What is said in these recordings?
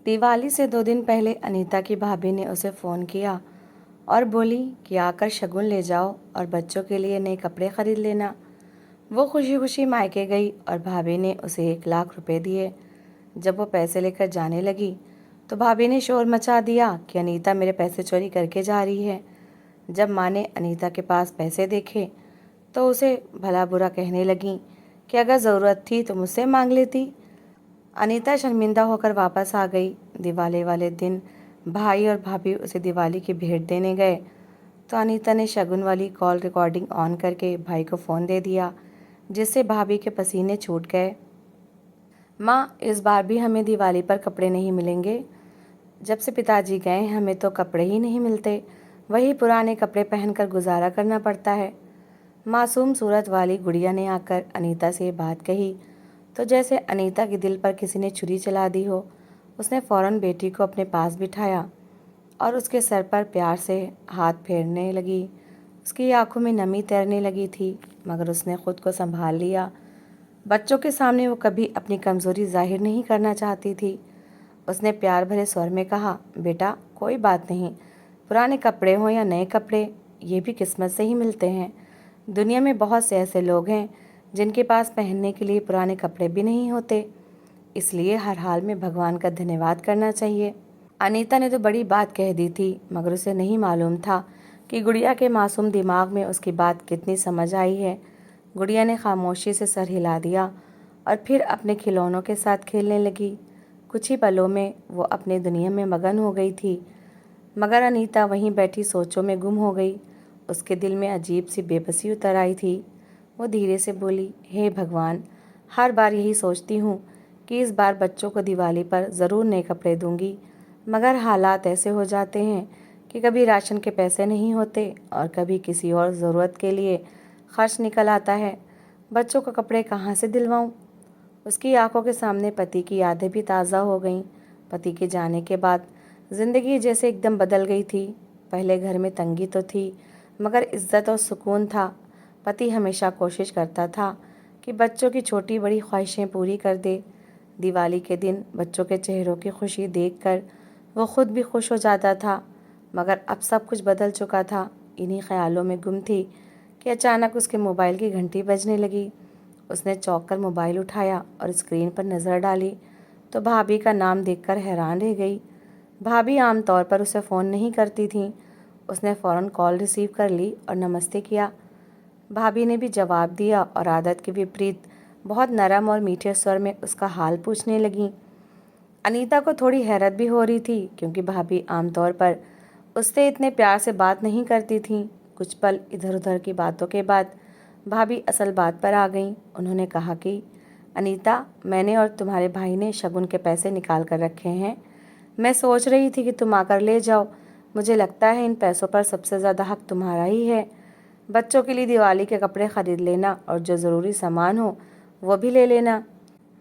दिवाली से 2 दिन पहले अनीता की भाभी ने उसे फ़ोन किया और बोली कि आकर शगुन ले जाओ और बच्चों के लिए नए कपड़े खरीद लेना। वो खुशी खुशी मायके गई और भाभी ने उसे 1 लाख रुपए दिए। जब वो पैसे लेकर जाने लगी तो भाभी ने शोर मचा दिया कि अनीता मेरे पैसे चोरी करके जा रही है। जब माँ ने अनीता के पास पैसे देखे तो उसे भला बुरा कहने लगी कि अगर ज़रूरत थी तो मुझसे मांग लेती। अनीता शर्मिंदा होकर वापस आ गई। दिवाली वाले दिन भाई और भाभी उसे दिवाली की भेंट देने गए तो अनीता ने शगुन वाली कॉल रिकॉर्डिंग ऑन करके भाई को फ़ोन दे दिया, जिससे भाभी के पसीने छूट गए। माँ, इस बार भी हमें दिवाली पर कपड़े नहीं मिलेंगे। जब से पिताजी गए हमें तो कपड़े ही नहीं मिलते, वही पुराने कपड़े पहनकर गुजारा करना पड़ता है। मासूम सूरत वाली गुड़िया ने आकर अनीता से ये बात कही तो जैसे अनीता के दिल पर किसी ने छुरी चला दी हो। उसने फ़ौरन बेटी को अपने पास बिठाया और उसके सर पर प्यार से हाथ फेरने लगी। उसकी आंखों में नमी तैरने लगी थी, मगर उसने खुद को संभाल लिया। बच्चों के सामने वो कभी अपनी कमज़ोरी जाहिर नहीं करना चाहती थी। उसने प्यार भरे स्वर में कहा, बेटा कोई बात नहीं, पुराने कपड़े हों या नए कपड़े, ये भी किस्मत से ही मिलते हैं। दुनिया में बहुत से ऐसे लोग हैं जिनके पास पहनने के लिए पुराने कपड़े भी नहीं होते, इसलिए हर हाल में भगवान का धन्यवाद करना चाहिए। अनीता ने तो बड़ी बात कह दी थी, मगर उसे नहीं मालूम था कि गुड़िया के मासूम दिमाग में उसकी बात कितनी समझ आई है। गुड़िया ने खामोशी से सर हिला दिया और फिर अपने खिलौनों के साथ खेलने लगी। कुछ ही पलों में वो अपने दुनिया में मगन हो गई थी, मगर अनीता वहीं बैठी सोचों में गुम हो गई। उसके दिल में अजीब सी बेबसी उतर आई थी। वो धीरे से बोली, हे भगवान, हर बार यही सोचती हूँ कि इस बार बच्चों को दिवाली पर ज़रूर नए कपड़े दूंगी, मगर हालात ऐसे हो जाते हैं कि कभी राशन के पैसे नहीं होते और कभी किसी और ज़रूरत के लिए खर्च निकल आता है। बच्चों को कपड़े कहाँ से दिलवाऊँ? उसकी आंखों के सामने पति की यादें भी ताज़ा हो गईं। पति के जाने के बाद ज़िंदगी जैसे एकदम बदल गई थी। पहले घर में तंगी तो थी, मगर इज्जत और सुकून था। पति हमेशा कोशिश करता था कि बच्चों की छोटी बड़ी ख्वाहिशें पूरी कर दे। दिवाली के दिन बच्चों के चेहरों की खुशी देखकर वो खुद भी खुश हो जाता था, मगर अब सब कुछ बदल चुका था। इन्हीं ख्यालों में गुम थी कि अचानक उसके मोबाइल की घंटी बजने लगी। उसने चौंक कर मोबाइल उठाया और स्क्रीन पर नज़र डाली तो भाभी का नाम देखकर हैरान रह गई। भाभी आमतौर पर उसे फ़ोन नहीं करती थीं। उसने फ़ौरन कॉल रिसीव कर ली और नमस्ते किया। भाभी ने भी जवाब दिया और आदत के विपरीत बहुत नरम और मीठे स्वर में उसका हाल पूछने लगीं। अनीता को थोड़ी हैरत भी हो रही थी, क्योंकि भाभी आमतौर पर उससे इतने प्यार से बात नहीं करती थीं। कुछ पल इधर उधर की बातों के बाद भाभी असल बात पर आ गईं। उन्होंने कहा कि अनीता, मैंने और तुम्हारे भाई ने शगुन के पैसे निकाल कर रखे हैं। मैं सोच रही थी कि तुम आकर ले जाओ। मुझे लगता है इन पैसों पर सबसे ज़्यादा हक तुम्हारा ही है। बच्चों के लिए दिवाली के कपड़े खरीद लेना और जो ज़रूरी सामान हो वो भी ले लेना।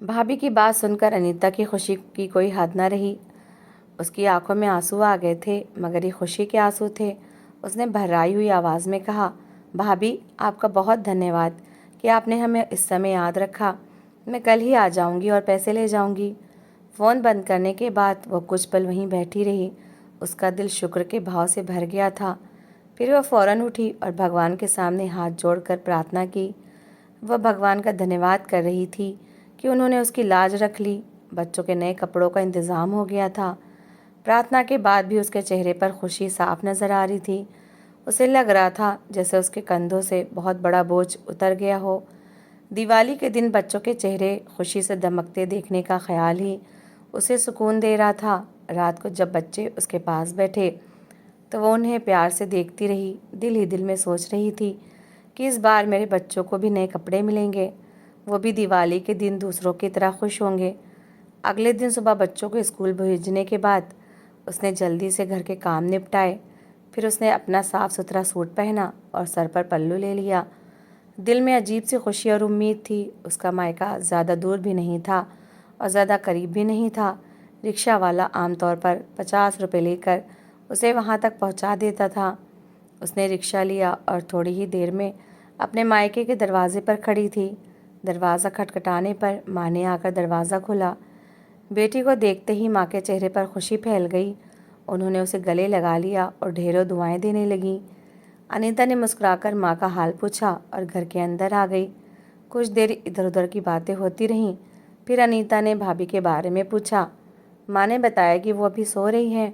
भाभी की बात सुनकर अनीता की खुशी की कोई हद न रही। उसकी आंखों में आंसू आ गए थे, मगर ये खुशी के आंसू थे। उसने भर्राई हुई आवाज़ में कहा, भाभी आपका बहुत धन्यवाद कि आपने हमें इस समय याद रखा। मैं कल ही आ जाऊंगी और पैसे ले जाऊंगी। फ़ोन बंद करने के बाद वो कुछ पल वहीं बैठी रही। उसका दिल शुक्र के भाव से भर गया था। फिर वह फ़ौरन उठी और भगवान के सामने हाथ जोड़कर प्रार्थना की। वह भगवान का धन्यवाद कर रही थी कि उन्होंने उसकी लाज रख ली। बच्चों के नए कपड़ों का इंतज़ाम हो गया था। प्रार्थना के बाद भी उसके चेहरे पर खुशी साफ नज़र आ रही थी। उसे लग रहा था जैसे उसके कंधों से बहुत बड़ा बोझ उतर गया हो। दिवाली के दिन बच्चों के चेहरे खुशी से दमकते देखने का ख्याल ही उसे सुकून दे रहा था। रात को जब बच्चे उसके पास बैठे तो वो उन्हें प्यार से देखती रही। दिल ही दिल में सोच रही थी कि इस बार मेरे बच्चों को भी नए कपड़े मिलेंगे, वो भी दिवाली के दिन दूसरों की तरह खुश होंगे। अगले दिन सुबह बच्चों को स्कूल भेजने के बाद उसने जल्दी से घर के काम निपटाए। फिर उसने अपना साफ सुथरा सूट पहना और सर पर पल्लू ले लिया। दिल में अजीब सी खुशी और उम्मीद थी। उसका मायका ज़्यादा दूर भी नहीं था और ज़्यादा करीब भी नहीं था। रिक्शा वाला आमतौर पर 50 रुपये लेकर उसे वहाँ तक पहुँचा देता था। उसने रिक्शा लिया और थोड़ी ही देर में अपने मायके के दरवाजे पर खड़ी थी। दरवाज़ा खटखटाने पर माँ ने आकर दरवाज़ा खोला। बेटी को देखते ही माँ के चेहरे पर खुशी फैल गई। उन्होंने उसे गले लगा लिया और ढेरों दुआएं देने लगीं। अनीता ने मुस्कुराकर माँ का हाल पूछा और घर के अंदर आ गई। कुछ देर इधर उधर की बातें होती रहीं। फिर अनीता ने भाभी के बारे में पूछा। माँ ने बताया कि वो अभी सो रही हैं।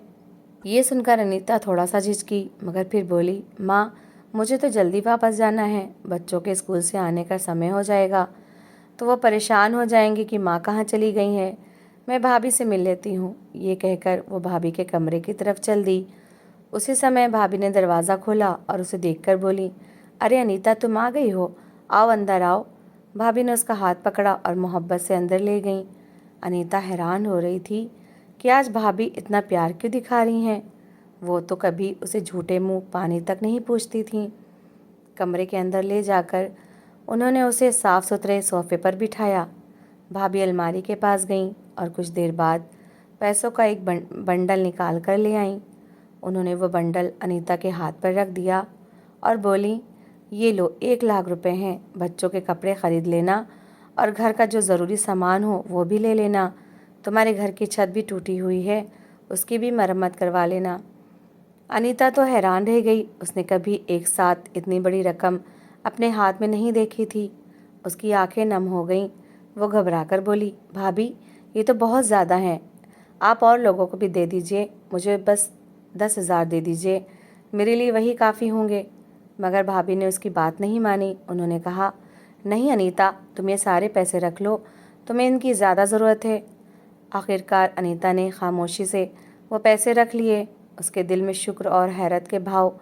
ये सुनकर अनीता थोड़ा सा झिझकी, मगर फिर बोली, माँ मुझे तो जल्दी वापस जाना है, बच्चों के स्कूल से आने का समय हो जाएगा तो वो परेशान हो जाएंगे कि माँ कहाँ चली गई है। मैं भाभी से मिल लेती हूँ। ये कहकर वो भाभी के कमरे की तरफ चल दी। उसी समय भाभी ने दरवाज़ा खोला और उसे देखकर बोली, अरे अनीता तुम आ गई हो, आओ अंदर आओ। भाभी ने उसका हाथ पकड़ा और मोहब्बत से अंदर ले गई। अनीता हैरान हो रही थी कि आज भाभी इतना प्यार क्यों दिखा रही हैं। वो तो कभी उसे झूठे मुंह पानी तक नहीं पूछती थीं। कमरे के अंदर ले जाकर उन्होंने उसे साफ सुथरे सोफे पर बिठाया। भाभी अलमारी के पास गईं और कुछ देर बाद पैसों का एक बंडल निकाल कर ले आईं। उन्होंने वो बंडल अनीता के हाथ पर रख दिया और बोली, ये लो 1 लाख रुपए हैं, बच्चों के कपड़े ख़रीद लेना और घर का जो ज़रूरी सामान हो वो भी ले लेना। तुम्हारे घर की छत भी टूटी हुई है, उसकी भी मरम्मत करवा लेना। अनीता तो हैरान रह गई। उसने कभी एक साथ इतनी बड़ी रकम अपने हाथ में नहीं देखी थी। उसकी आंखें नम हो गईं। वो घबराकर बोली, भाभी ये तो बहुत ज़्यादा हैं, आप और लोगों को भी दे दीजिए, मुझे बस 10,000 दे दीजिए, मेरे लिए वही काफ़ी होंगे। मगर भाभी ने उसकी बात नहीं मानी। उन्होंने कहा, नहीं अनीता तुम ये सारे पैसे रख लो, तुम्हें इनकी ज़्यादा ज़रूरत है। आखिरकार अनीता ने खामोशी से वो पैसे रख लिए। उसके दिल में शुक्र और हैरत के भाव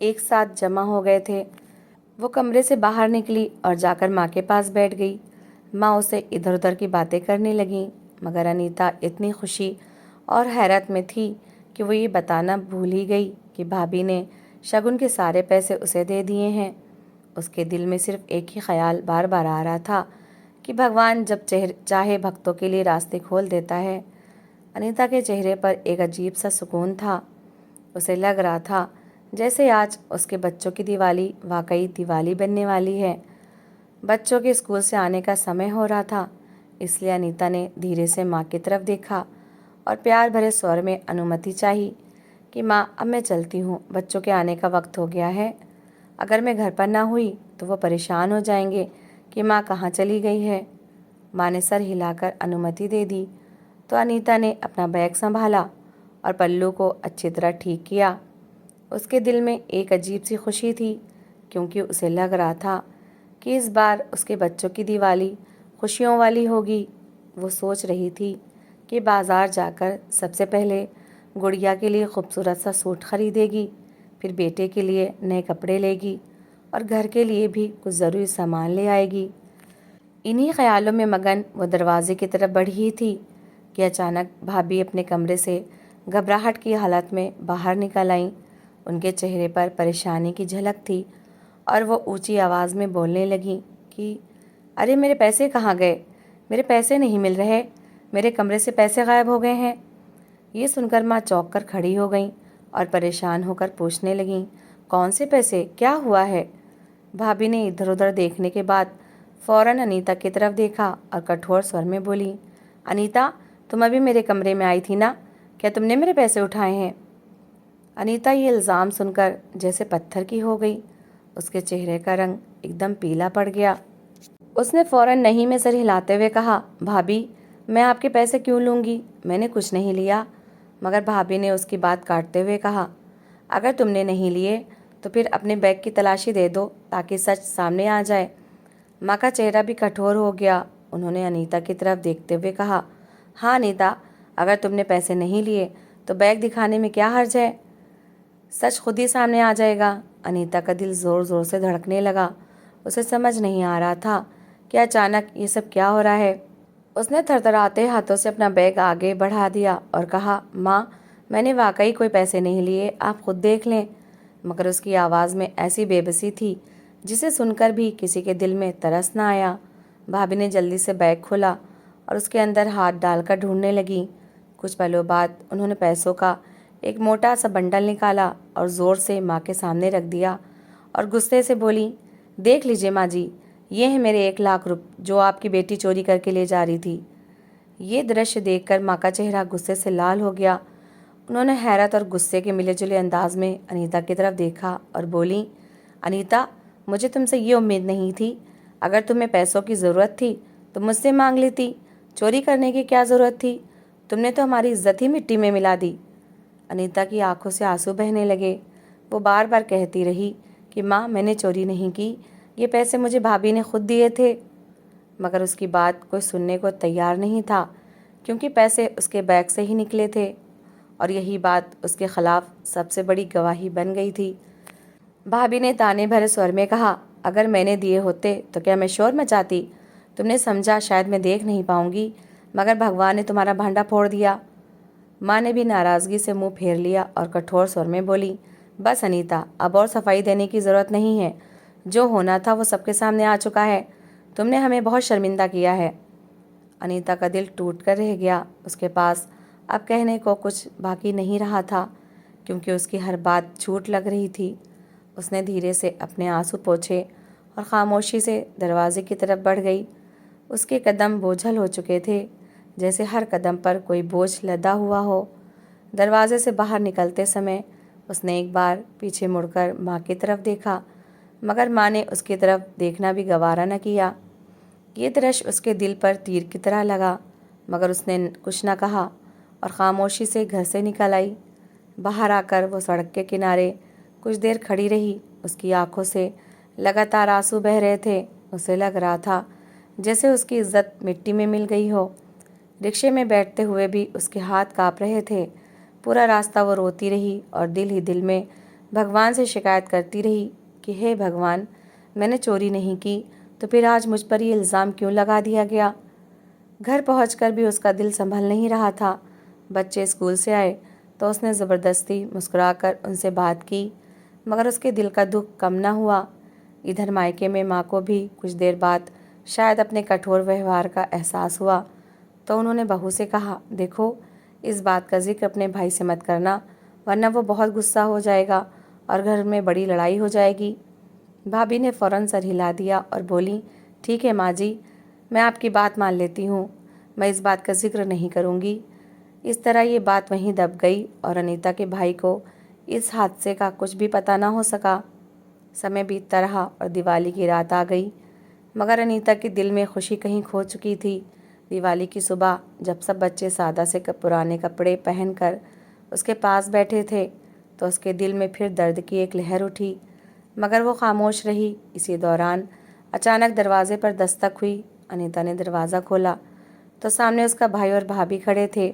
एक साथ जमा हो गए थे। वो कमरे से बाहर निकली और जाकर माँ के पास बैठ गई। माँ उसे इधर उधर की बातें करने लगीं, मगर अनीता इतनी खुशी और हैरत में थी कि वो ये बताना भूल ही गई कि भाभी ने शगुन के सारे पैसे उसे दे दिए हैं। उसके दिल में सिर्फ एक ही ख्याल बार बार आ रहा था कि भगवान जब चाहे भक्तों के लिए रास्ते खोल देता है। अनीता के चेहरे पर एक अजीब सा सुकून था। उसे लग रहा था जैसे आज उसके बच्चों की दिवाली वाकई दिवाली बनने वाली है। बच्चों के स्कूल से आने का समय हो रहा था, इसलिए अनीता ने धीरे से माँ की तरफ देखा और प्यार भरे स्वर में अनुमति चाही कि माँ अब मैं चलती हूँ, बच्चों के आने का वक्त हो गया है। अगर मैं घर पर ना हुई तो वो परेशान हो जाएंगे कि माँ कहाँ चली गई है। माँ ने सर हिलाकर अनुमति दे दी तो अनीता ने अपना बैग संभाला और पल्लू को अच्छी तरह ठीक किया। उसके दिल में एक अजीब सी खुशी थी, क्योंकि उसे लग रहा था कि इस बार उसके बच्चों की दिवाली खुशियों वाली होगी। वो सोच रही थी कि बाज़ार जाकर सबसे पहले गुड़िया के लिए खूबसूरत सा सूट खरीदेगी, फिर बेटे के लिए नए कपड़े लेगी और घर के लिए भी कुछ ज़रूरी सामान ले आएगी। इन्हीं ख्यालों में मगन वो दरवाजे की तरफ बढ़ी ही थी कि अचानक भाभी अपने कमरे से घबराहट की हालत में बाहर निकल आईं। उनके चेहरे पर परेशानी की झलक थी और वो ऊंची आवाज़ में बोलने लगी कि अरे मेरे पैसे कहाँ गए, मेरे पैसे नहीं मिल रहे, मेरे कमरे से पैसे गायब हो गए हैं। ये सुनकर माँ चौंक कर खड़ी हो गईं और परेशान होकर पूछने लगीं, कौन से पैसे, क्या हुआ है। भाभी ने इधर उधर देखने के बाद फौरन अनीता की तरफ देखा और कठोर स्वर में बोली, अनीता तुम अभी मेरे कमरे में आई थी ना, क्या तुमने मेरे पैसे उठाए हैं। अनीता ये इल्ज़ाम सुनकर जैसे पत्थर की हो गई। उसके चेहरे का रंग एकदम पीला पड़ गया। उसने फौरन नहीं में सर हिलाते हुए कहा, भाभी मैं आपके पैसे क्यों लूँगी, मैंने कुछ नहीं लिया। मगर भाभी ने उसकी बात काटते हुए कहा, अगर तुमने नहीं लिए तो फिर अपने बैग की तलाशी दे दो ताकि सच सामने आ जाए। माँ का चेहरा भी कठोर हो गया। उन्होंने अनीता की तरफ देखते हुए कहा, हाँ अनीता, अगर तुमने पैसे नहीं लिए तो बैग दिखाने में क्या हर्ज है, सच खुद ही सामने आ जाएगा। अनीता का दिल ज़ोर ज़ोर से धड़कने लगा। उसे समझ नहीं आ रहा था कि अचानक ये सब क्या हो रहा है। उसने थरथराते हाथों से अपना बैग आगे बढ़ा दिया और कहा, माँ मैंने वाकई कोई पैसे नहीं लिए, आप खुद देख लें। मगर उसकी आवाज़ में ऐसी बेबसी थी जिसे सुनकर भी किसी के दिल में तरस न आया। भाभी ने जल्दी से बैग खोला और उसके अंदर हाथ डालकर ढूंढने लगी। कुछ पलों बाद उन्होंने पैसों का एक मोटा सा बंडल निकाला और ज़ोर से माँ के सामने रख दिया और गुस्से से बोली, देख लीजिए माँ जी, ये है मेरे 1 लाख रुपये जो आपकी बेटी चोरी करके ले जा रही थी। ये दृश्य देखकर माँ का चेहरा गुस्से से लाल हो गया। उन्होंने हैरत और गुस्से के मिले जुले अंदाज में अनीता की तरफ देखा और बोली, अनीता, मुझे तुमसे ये उम्मीद नहीं थी। अगर तुम्हें पैसों की ज़रूरत थी तो मुझसे मांग लेती। चोरी करने की क्या ज़रूरत थी? तुमने तो हमारी इज्जत ही मिट्टी में मिला दी। अनीता की आंखों से आंसू बहने लगे। वो बार बार कहती रही कि माँ, मैंने चोरी नहीं की, ये पैसे मुझे भाभी ने खुद दिए थे। मगर उसकी बात कोई सुनने को तैयार नहीं था, क्योंकि पैसे उसके बैग से ही निकले थे और यही बात उसके खिलाफ सबसे बड़ी गवाही बन गई थी। भाभी ने ताने भरे स्वर में कहा, अगर मैंने दिए होते तो क्या मैं शोर मचाती? तुमने समझा शायद मैं देख नहीं पाऊंगी, मगर भगवान ने तुम्हारा भांडा फोड़ दिया। माँ ने भी नाराज़गी से मुंह फेर लिया और कठोर स्वर में बोली, बस अनीता, अब और सफाई देने की ज़रूरत नहीं है। जो होना था वो सबके सामने आ चुका है। तुमने हमें बहुत शर्मिंदा किया है। अनीता का दिल टूट कर रह गया। उसके पास अब कहने को कुछ बाकी नहीं रहा था, क्योंकि उसकी हर बात झूठ लग रही थी। उसने धीरे से अपने आंसू पोंछे और खामोशी से दरवाजे की तरफ बढ़ गई। उसके कदम बोझल हो चुके थे, जैसे हर कदम पर कोई बोझ लदा हुआ हो। दरवाजे से बाहर निकलते समय उसने एक बार पीछे मुड़कर माँ की तरफ देखा, मगर माँ ने उसकी तरफ देखना भी गवारा न किया। ये दृश्य उसके दिल पर तीर की तरह लगा, मगर उसने कुछ न कहा और खामोशी से घर से निकल आई। बाहर आकर वो सड़क के किनारे कुछ देर खड़ी रही। उसकी आंखों से लगातार आंसू बह रहे थे। उसे लग रहा था जैसे उसकी इज्जत मिट्टी में मिल गई हो। रिक्शे में बैठते हुए भी उसके हाथ काँप रहे थे। पूरा रास्ता वो रोती रही और दिल ही दिल में भगवान से शिकायत करती रही कि हे भगवान, मैंने चोरी नहीं की तो फिर आज मुझ पर ये इल्ज़ाम क्यों लगा दिया गया। घर पहुंचकर भी उसका दिल संभल नहीं रहा था। बच्चे स्कूल से आए तो उसने ज़बरदस्ती मुस्कुराकर उनसे बात की, मगर उसके दिल का दुख कम न हुआ। इधर मायके में माँ को भी कुछ देर बाद शायद अपने कठोर व्यवहार का एहसास हुआ, तो उन्होंने बहू से कहा, देखो, इस बात का जिक्र अपने भाई से मत करना, वरना वो बहुत गुस्सा हो जाएगा और घर में बड़ी लड़ाई हो जाएगी। भाभी ने फ़ौरन सर हिला दिया और बोली, ठीक है माँ जी, मैं आपकी बात मान लेती हूँ, मैं इस बात का जिक्र नहीं करूँगी। इस तरह ये बात वहीं दब गई और अनीता के भाई को इस हादसे का कुछ भी पता ना हो सका। समय बीतता रहा और दिवाली की रात आ गई, मगर अनीता के दिल में खुशी कहीं खो चुकी थी। दिवाली की सुबह जब सब बच्चे सादा से पुराने कपड़े पहनकर उसके पास बैठे थे, तो उसके दिल में फिर दर्द की एक लहर उठी, मगर वो खामोश रही। इसी दौरान अचानक दरवाजे पर दस्तक हुई। अनीता ने दरवाज़ा खोला तो सामने उसका भाई और भाभी खड़े थे।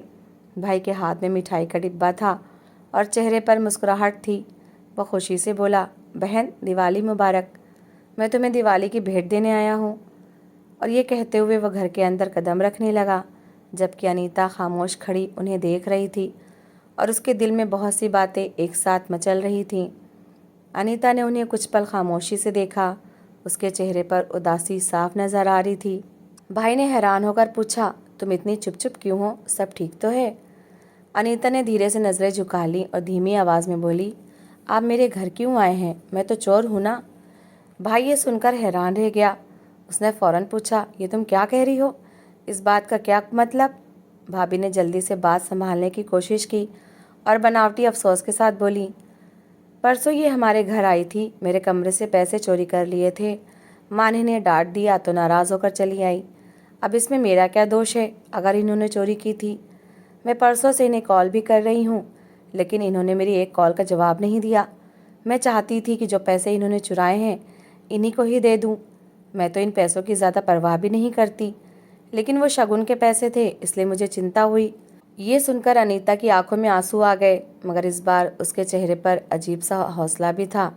भाई के हाथ में मिठाई का डिब्बा था और चेहरे पर मुस्कुराहट थी। वो खुशी से बोला, बहन, दिवाली मुबारक, मैं तुम्हें दिवाली की भेंट देने आया हूँ। और ये कहते हुए वह घर के अंदर कदम रखने लगा, जबकि अनीता खामोश खड़ी उन्हें देख रही थी और उसके दिल में बहुत सी बातें एक साथ मचल रही थीं। अनीता ने उन्हें कुछ पल खामोशी से देखा। उसके चेहरे पर उदासी साफ नज़र आ रही थी। भाई ने हैरान होकर पूछा, तुम इतनी चुप चुप क्यों हो? सब ठीक तो है? अनीता ने धीरे से नज़रें झुका ली और धीमी आवाज़ में बोली, आप मेरे घर क्यों आए हैं? मैं तो चोर हूँ ना। भाई ये सुनकर हैरान रह गया। उसने फ़ौरन पूछा, ये तुम क्या कह रही हो? इस बात का क्या मतलब? भाभी ने जल्दी से बात संभालने की कोशिश की और बनावटी अफसोस के साथ बोली, परसों ये हमारे घर आई थी, मेरे कमरे से पैसे चोरी कर लिए थे। माँ ने इन्हें डांट दिया तो नाराज़ होकर चली आई। अब इसमें मेरा क्या दोष है अगर इन्होंने चोरी की थी? मैं परसों से इन्हें कॉल भी कर रही हूँ, लेकिन इन्होंने मेरी एक कॉल का जवाब नहीं दिया। मैं चाहती थी कि जो पैसे इन्होंने चुराए हैं इन्हीं को ही दे दूँ। मैं तो इन पैसों की ज़्यादा परवाह भी नहीं करती, लेकिन वो शगुन के पैसे थे, इसलिए मुझे चिंता हुई। ये सुनकर अनीता की आंखों में आंसू आ गए, मगर इस बार उसके चेहरे पर अजीब सा हौसला भी था।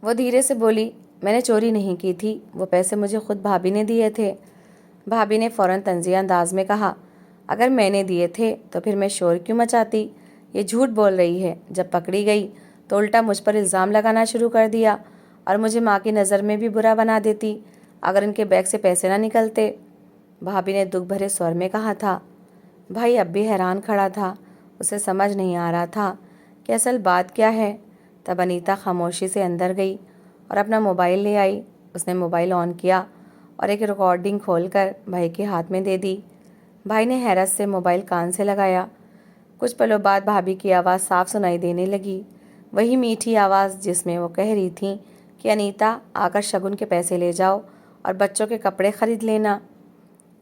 वो धीरे से बोली, मैंने चोरी नहीं की थी, वो पैसे मुझे खुद भाभी ने दिए थे। भाभी ने फ़ौरन तंज़िया अंदाज में कहा, अगर मैंने दिए थे तो फिर मैं शोर क्यों मचाती? ये झूठ बोल रही है। जब पकड़ी गई तो उल्टा मुझ पर इल्ज़ाम लगाना शुरू कर दिया और मुझे माँ की नज़र में भी बुरा बना देती अगर इनके बैग से पैसे ना निकलते। भाभी ने दुख भरे स्वर में कहा था। भाई अब भी हैरान खड़ा था। उसे समझ नहीं आ रहा था कि असल बात क्या है। तब अनीता खामोशी से अंदर गई और अपना मोबाइल ले आई। उसने मोबाइल ऑन किया और एक रिकॉर्डिंग खोलकर भाई के हाथ में दे दी। भाई ने हैरत से मोबाइल कान से लगाया। कुछ पलों बाद भाभी की आवाज़ साफ सुनाई देने लगी, वही मीठी आवाज़ जिसमें वो कह रही थी कि अनीता, आकर शगुन के पैसे ले जाओ और बच्चों के कपड़े खरीद लेना।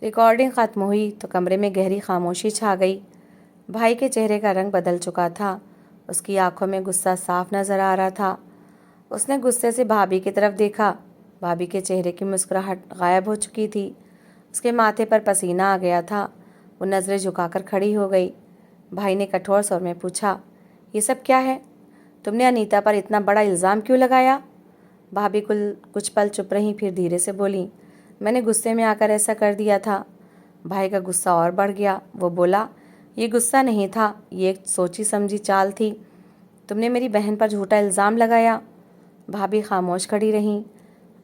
रिकॉर्डिंग ख़त्म हुई तो कमरे में गहरी खामोशी छा गई। भाई के चेहरे का रंग बदल चुका था, उसकी आंखों में गुस्सा साफ नज़र आ रहा था। उसने गुस्से से भाभी की तरफ देखा। भाभी के चेहरे की मुस्कुराहट गायब हो चुकी थी, उसके माथे पर पसीना आ गया था। वो नज़रें झुकाकर खड़ी हो गई। भाई ने कठोर स्वर में पूछा, ये सब क्या है? तुमने अनीता पर इतना बड़ा इल्ज़ाम क्यों लगाया? भाभी कुछ पल चुप रहीं, फिर धीरे से बोली, मैंने गुस्से में आकर ऐसा कर दिया था। भाई का गुस्सा और बढ़ गया। वो बोला, ये गुस्सा नहीं था, ये एक सोची समझी चाल थी। तुमने मेरी बहन पर झूठा इल्ज़ाम लगाया। भाभी खामोश खड़ी रहीं।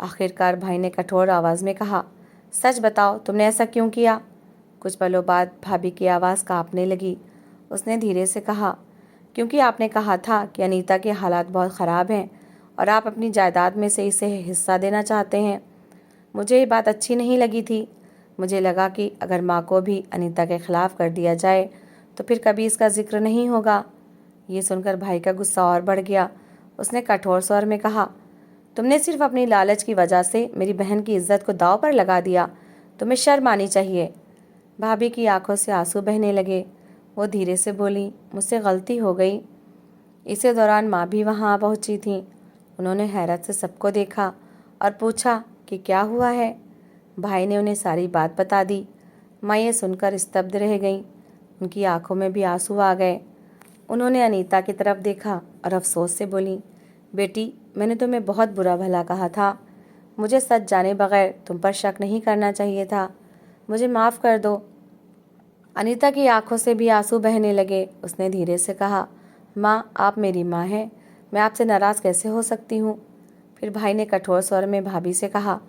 आखिरकार भाई ने कठोर आवाज़ में कहा, सच बताओ, तुमने ऐसा क्यों किया? कुछ पलों बाद भाभी की आवाज़ कांपने लगी। उसने धीरे से कहा, क्योंकि आपने कहा था कि अनीता के हालात बहुत ख़राब हैं और आप अपनी जायदाद में से इसे हिस्सा देना चाहते हैं। मुझे ये बात अच्छी नहीं लगी थी। मुझे लगा कि अगर माँ को भी अनीता के ख़िलाफ़ कर दिया जाए तो फिर कभी इसका जिक्र नहीं होगा। ये सुनकर भाई का गुस्सा और बढ़ गया। उसने कठोर स्वर में कहा, तुमने सिर्फ अपनी लालच की वजह से मेरी बहन की इज्जत को दांव पर लगा दिया। तुम्हें शर्म आनी चाहिए। भाभी की आंखों से आंसू बहने लगे। वो धीरे से बोली, मुझसे गलती हो गई। इसी दौरान माँ भी वहाँ पहुँची थी। उन्होंने हैरत से सबको देखा और पूछा कि क्या हुआ है। भाई ने उन्हें सारी बात बता दी। माँ ये सुनकर स्तब्ध रह गईं। उनकी आंखों में भी आंसू आ गए। उन्होंने अनीता की तरफ देखा और अफसोस से बोली, बेटी, मैंने तुम्हें बहुत बुरा भला कहा था। मुझे सच जाने बगैर तुम पर शक नहीं करना चाहिए था। मुझे माफ़ कर दो। अनीता की आंखों से भी आंसू बहने लगे। उसने धीरे से कहा, माँ, आप मेरी माँ हैं, मैं आपसे नाराज़ कैसे हो सकती हूँ? फिर भाई ने कठोर स्वर में भाभी से कहा,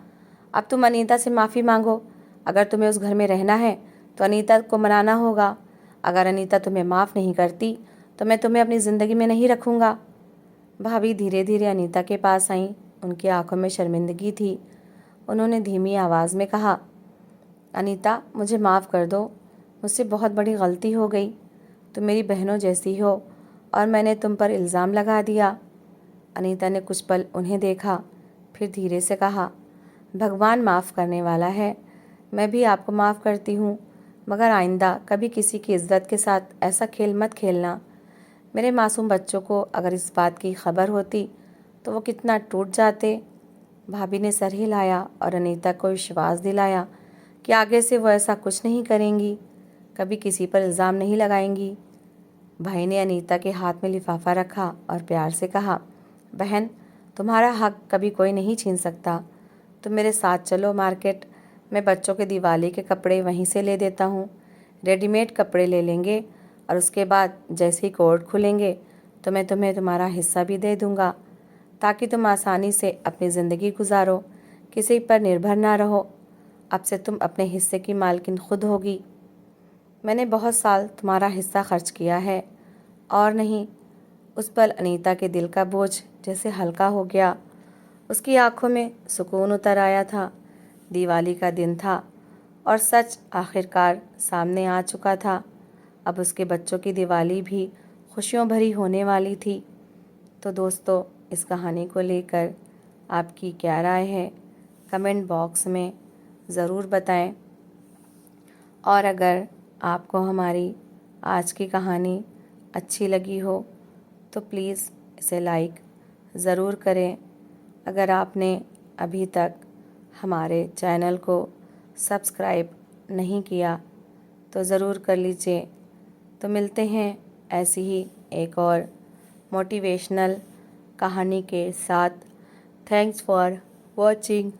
अब तुम अनीता से माफ़ी मांगो। अगर तुम्हें उस घर में रहना है तो अनीता को मनाना होगा। अगर अनीता तुम्हें माफ़ नहीं करती तो मैं तुम्हें अपनी ज़िंदगी में नहीं रखूँगा। भाभी धीरे धीरे अनीता के पास आईं। उनकी आंखों में शर्मिंदगी थी। उन्होंने धीमी आवाज़ में कहा, अनीता, मुझे माफ़ कर दो। मुझसे बहुत बड़ी गलती हो गई। तुम मेरी बहनों जैसी हो और मैंने तुम पर इल्ज़ाम लगा दिया। अनीता ने कुछ पल उन्हें देखा, फिर धीरे से कहा, भगवान माफ़ करने वाला है। मैं भी आपको माफ़ करती हूँ, मगर आइंदा कभी किसी की इज्जत के साथ ऐसा खेल मत खेलना। मेरे मासूम बच्चों को अगर इस बात की खबर होती तो वो कितना टूट जाते। भाभी ने सर हिलाया और अनीता को विश्वास दिलाया कि आगे से वो ऐसा कुछ नहीं करेंगी, कभी किसी पर इल्ज़ाम नहीं लगाएंगी। भाई ने अनीता के हाथ में लिफाफा रखा और प्यार से कहा, बहन, तुम्हारा हक कभी कोई नहीं छीन सकता। तुम मेरे साथ चलो मार्केट। मैं बच्चों के दिवाली के कपड़े वहीं से ले देता हूँ। रेडीमेड कपड़े ले लेंगे और उसके बाद जैसे ही कोर्ट खुलेंगे तो मैं तुम्हें तुम्हारा हिस्सा भी दे दूँगा, ताकि तुम आसानी से अपनी ज़िंदगी गुजारो, किसी पर निर्भर ना रहो। अब से तुम अपने हिस्से की मालकिन खुद होगी। मैंने बहुत साल तुम्हारा हिस्सा खर्च किया है। और नहीं। उस पल अनीता के दिल का बोझ जैसे हल्का हो गया। उसकी आंखों में सुकून उतर आया था। दिवाली का दिन था और सच आखिरकार सामने आ चुका था। अब उसके बच्चों की दिवाली भी खुशियों भरी होने वाली थी। तो दोस्तों, इस कहानी को लेकर आपकी क्या राय है, कमेंट बॉक्स में ज़रूर बताएं। और अगर आपको हमारी आज की कहानी अच्छी लगी हो तो प्लीज़ इसे लाइक ज़रूर करें। अगर आपने अभी तक हमारे चैनल को सब्सक्राइब नहीं किया तो ज़रूर कर लीजिए। तो मिलते हैं ऐसी ही एक और मोटिवेशनल कहानी के साथ। Thanks for watching.